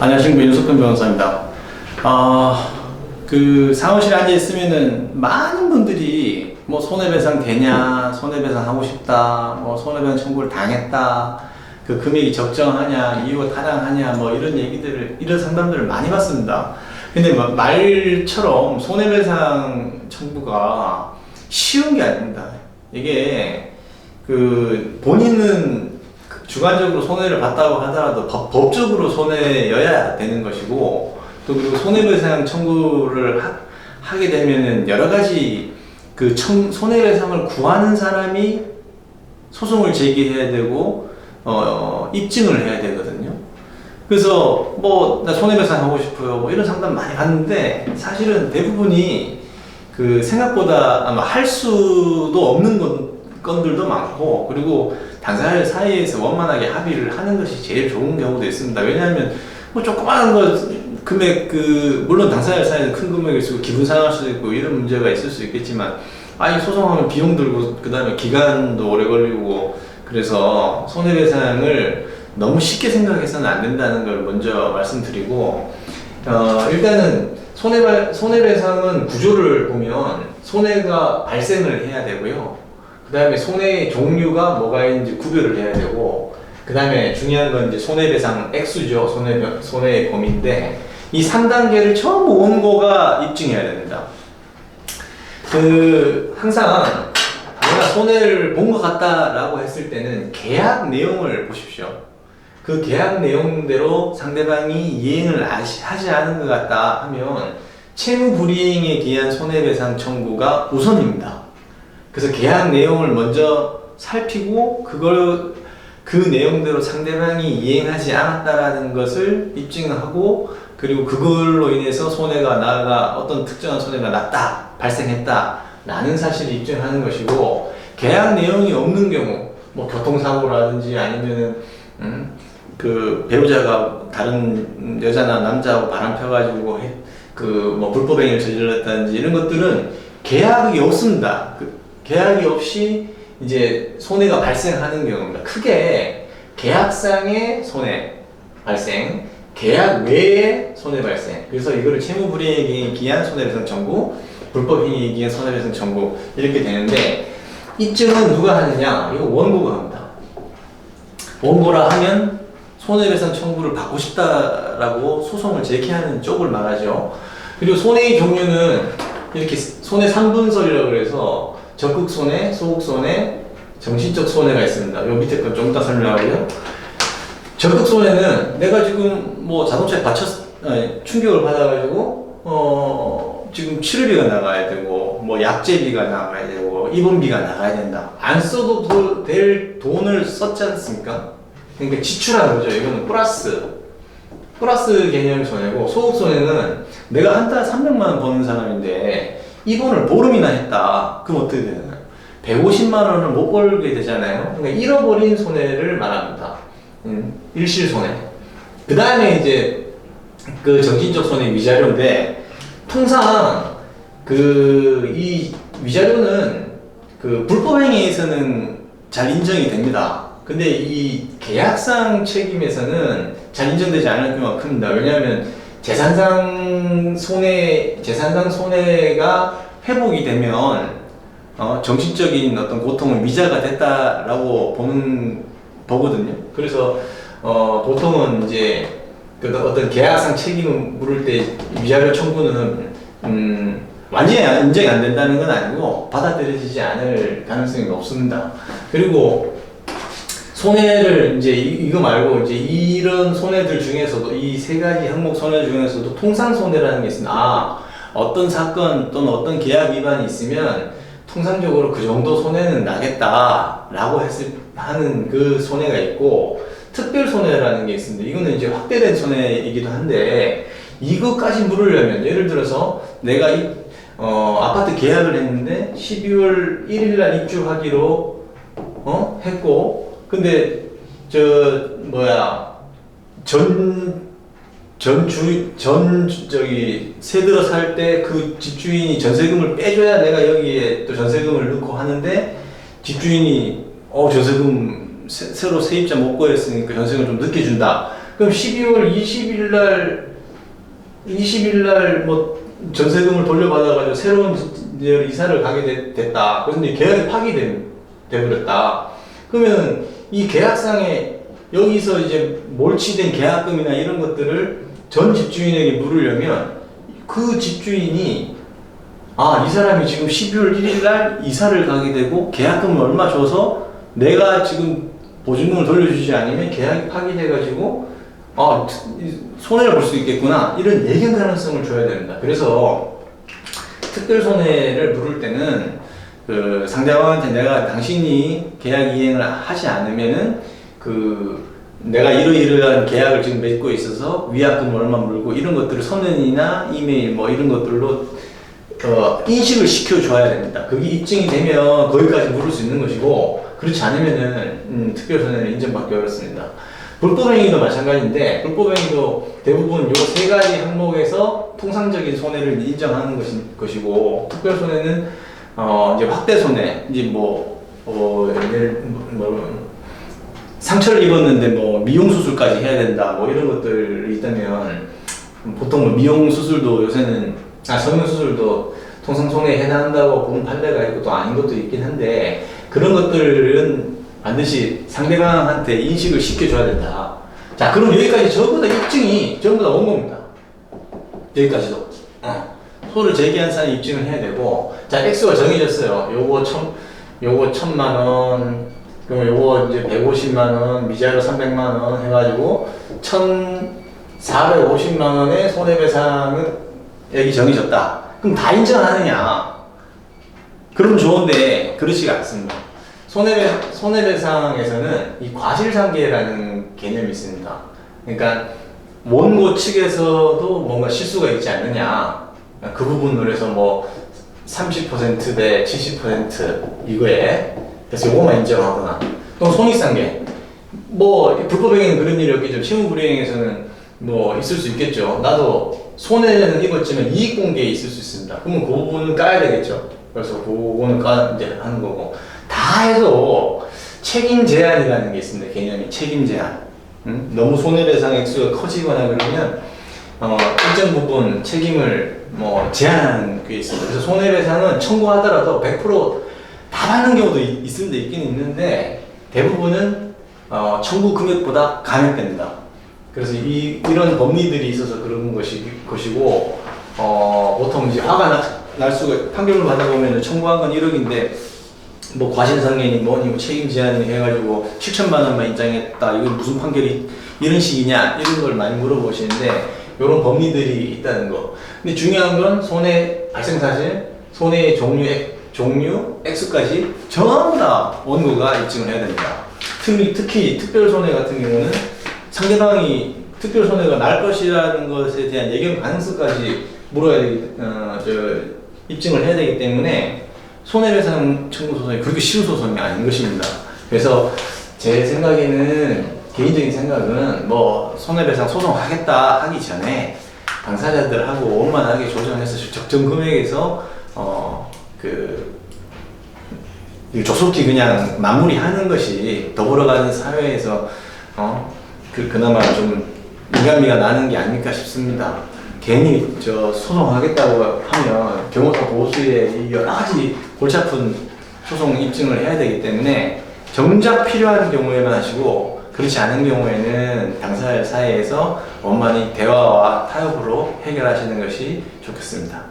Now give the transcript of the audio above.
안녕하십니까, 윤석근 변호사입니다. 사무실에 앉아 있으면은 많은 분들이 뭐 손해배상 되냐, 손해배상 하고 싶다, 뭐 손해배상 청구를 당했다, 그 금액이 적정하냐, 이유가 타당하냐, 뭐 이런 얘기들을, 이런 상담들을 많이 받습니다. 근데 말처럼 손해배상 청구가 쉬운 게 아닙니다. 이게 본인은 주관적으로 손해를 봤다고 하더라도 법적으로 손해여야 되는 것이고, 또 그리고 손해배상 청구를 하게 되면은 여러 가지 손해배상을 구하는 사람이 소송을 제기해야 되고 입증을 해야 되거든요. 그래서 나 손해배상 하고 싶어요, 뭐 이런 상담 많이 받는데, 사실은 대부분이 생각보다 아마 할 수도 없는 건들도 많고, 그리고 당사자 사이에서 원만하게 합의를 하는 것이 제일 좋은 경우도 있습니다. 왜냐하면 조그마한 금액, 물론 당사자 사이에서 큰 금액일 수 있고 기분 상할 수도 있고 이런 문제가 있을 수 있겠지만, 소송하면 비용 들고 그 다음에 기간도 오래 걸리고, 그래서 손해배상을 너무 쉽게 생각해서는 안 된다는 걸 먼저 말씀드리고, 일단은 손해배상은 구조를 보면 손해가 발생을 해야 되고요. 그 다음에 손해의 종류가 뭐가 있는지 구별을 해야 되고, 그 다음에 중요한 건 이제 손해배상 액수죠. 손해의 범위인데, 이 3단계를 전부 원고가 입증해야 됩니다. 항상 내가 손해를 본 것 같다라고 했을 때는 계약 내용을 보십시오. 그 계약 내용대로 상대방이 이행을 하지 않은 것 같다 하면 채무불이행에 기한 손해배상 청구가 우선입니다. 그래서 계약 내용을 먼저 살피고 그 내용대로 상대방이 이행하지 않았다라는 것을 입증하고, 그리고 그걸로 인해서 어떤 특정한 손해가 났다, 발생했다 라는 사실을 입증하는 것이고, 계약 내용이 없는 경우, 교통사고라든지 아니면은 배우자가 다른 여자나 남자하고 바람 펴가지고 불법행위를 저질렀다든지 이런 것들은 계약이 없습니다. 계약이 없이 이제 손해가 발생하는 경우입니다. 크게 계약상의 손해 발생, 계약 외의 손해 발생. 그래서 이거를 채무불이행에 기한 손해배상 청구, 불법행위에 기한 손해배상 청구 이렇게 되는데, 입증은 누가 하느냐? 이거 원고가 합니다. 원고라 하면 손해배상 청구를 받고 싶다라고 소송을 제기하는 쪽을 말하죠. 그리고 손해의 종류는 이렇게 손해 3분설이라고 그래서 적극 손해, 소극 손해, 정신적 손해가 있습니다. 요 밑에 건 좀 이따 설명하고요. 적극 손해는 내가 지금 자동차에 충격을 받아가지고 지금 치료비가 나가야 되고, 약제비가 나가야 되고, 입원비가 나가야 된다. 안 써도 될 돈을 썼지 않습니까? 그러니까 지출하는 거죠. 이거는 플러스 개념 손해고, 소극 손해는 내가 한 달 300만 원 버는 사람인데 입원을 보름이나 했다. 그럼 어떻게 되나요? 150만 원을 못 벌게 되잖아요. 그러니까 잃어버린 손해를 말합니다. 일실 손해. 그 다음에 이제 정신적 손해 위자료인데, 통상 이 위자료는 불법행위에서는 잘 인정이 됩니다. 근데 이 계약상 책임에서는 잘 인정되지 않을 경우가 큽니다. 왜냐하면 재산상 손해가 회복이 되면 정신적인 어떤 고통은 미자가 됐다라고 보거든요. 그래서 보통은 이제 어떤 계약상 책임을 물을 때 위자료 청구는 완전히 인정이 안 된다는 건 아니고 받아들여지지 않을 가능성이 높습니다. 그리고 손해를 이거 말고 이런 손해들 중에서도, 이 세 가지 항목 손해 중에서도 통상 손해라는 게 있습니다. 어떤 사건 또는 어떤 계약 위반이 있으면 통상적으로 그 정도 손해는 나겠다라고 하는 그 손해가 있고, 특별 손해라는 게 있습니다. 이거는 이제 확대된 손해이기도 한데, 이것까지 물으려면, 예를 들어서 내가 아파트 계약을 했는데 12월 1일 날 입주하기로 했고, 근데 세 들어 살 때 그 집주인이 전세금을 빼줘야 내가 여기에 또 전세금을 넣고 하는데, 집주인이 전세금 새로 세입자 못 구했으니까 전세금을 좀 늦게 준다. 그럼 12월 20일 날 뭐 전세금을 돌려받아가지고 새로운 이사를 가게 됐다. 그런데 계약이 파기돼버렸다. 그러면 이 계약상에 여기서 이제 몰치된 계약금이나 이런 것들을 전 집주인에게 물으려면 그 집주인이 이 사람이 지금 12월 1일 날 이사를 가게 되고 계약금을 얼마 줘서 내가 지금 보증금을 돌려주지 않으면 계약이 파기돼가지고 손해를 볼 수 있겠구나, 이런 예견 가능성을 줘야 됩니다. 그래서 특별 손해를 물을 때는 그 상대방한테 당신이 계약 이행을 하지 않으면은 내가 이러이러한 계약을 지금 맺고 있어서 위약금 얼마 물고 이런 것들을 서면이나 이메일 뭐 이런 것들로 인식을 시켜줘야 됩니다. 그게 입증이 되면 거기까지 물을 수 있는 것이고, 그렇지 않으면은 특별손해는 인정받기 어렵습니다. 불법행위도 마찬가지인데, 불법행위도 대부분 요 세 가지 항목에서 통상적인 손해를 인정하는 것이고, 특별손해는 이제 확대손해, 이제 상처를 입었는데 미용수술까지 해야 된다, 이런 것들이 있다면, 보통 미용수술도 요새는, 성형수술도 통상손해에 해당한다고 보는 판례가 있고 또 아닌 것도 있긴 한데, 그런 것들은 반드시 상대방한테 인식을 시켜줘야 된다. 자, 그럼 여기까지 전부 다 입증이 전부 다 온 겁니다. 여기까지도. 소를 제기한 사람이 입증을 해야 되고, 자, 액수가 정해졌어요. 요거 1,000만원, 그럼 요거 이제 150만원, 미자료 300만원 해가지고 1,450만원의 손해배상은 여기 정해졌다. 그럼 다 인정하느냐? 그럼 좋은데, 그렇지가 않습니다. 손해배상에서는 이 과실상계라는 개념이 있습니다. 그러니까 원고 측에서도 뭔가 실수가 있지 않느냐, 그 부분으로 해서 30%대 70% 이거에 그래서 요거만 인정하거나, 또 손익상계, 불법행위는 그런 일이 없겠죠. 채무불이행에서는 있을 수 있겠죠. 나도 손해는 입었지만 이익공개에 있을 수 있습니다. 그러면 그 부분은 까야 되겠죠. 그래서 그거는 이제 하는 거고, 다 해서 책임 제한이라는 게 있습니다. 개념이 책임 제한. 너무 손해배상 액수가 커지거나 그러면 일정 부분 책임을 제한하는 게 있습니다. 그래서 손해배상은 청구하더라도 100%다 받는 경우도 있습니다. 있긴 있는데 대부분은 청구 금액보다 감액됩니다. 그래서 이런 법리들이 있어서 그런 것이고, 보통 이제 화가 날 수가, 판결을 받아보면 청구한 건 1억인데 과실상계니 뭐니 책임 제한이 해가지고 7천만 원만 인정했다, 이건 무슨 판결이 이런 식이냐, 이런 걸 많이 물어보시는데, 이런 법리들이 있다는 거. 근데 중요한 건 손해 발생 사실, 손해의 종류, 액수까지 전부 다 원고가 입증을 해야 됩니다. 특히 특별손해 같은 경우는 상대방이 특별손해가 날 것이라는 것에 대한 예견 가능성까지 입증을 해야 되기 때문에 손해배상 청구 소송이 그렇게 쉬운 소송이 아닌 것입니다. 그래서 제 생각에는, 개인적인 생각은 손해배상 소송하겠다 하기 전에 당사자들하고 원만하게 조정해서 적정 금액에서 조속히 그냥 마무리하는 것이 더불어가는 사회에서 그나마 좀 인간미가 나는 게 아닐까 싶습니다. 괜히 소송하겠다고 하면 경호사 보수의 여러 가지 골치 아픈 소송 입증을 해야 되기 때문에 정작 필요한 경우에만 하시고, 그렇지 않은 경우에는 당사자 사이에서 원만히 대화와 타협으로 해결하시는 것이 좋겠습니다.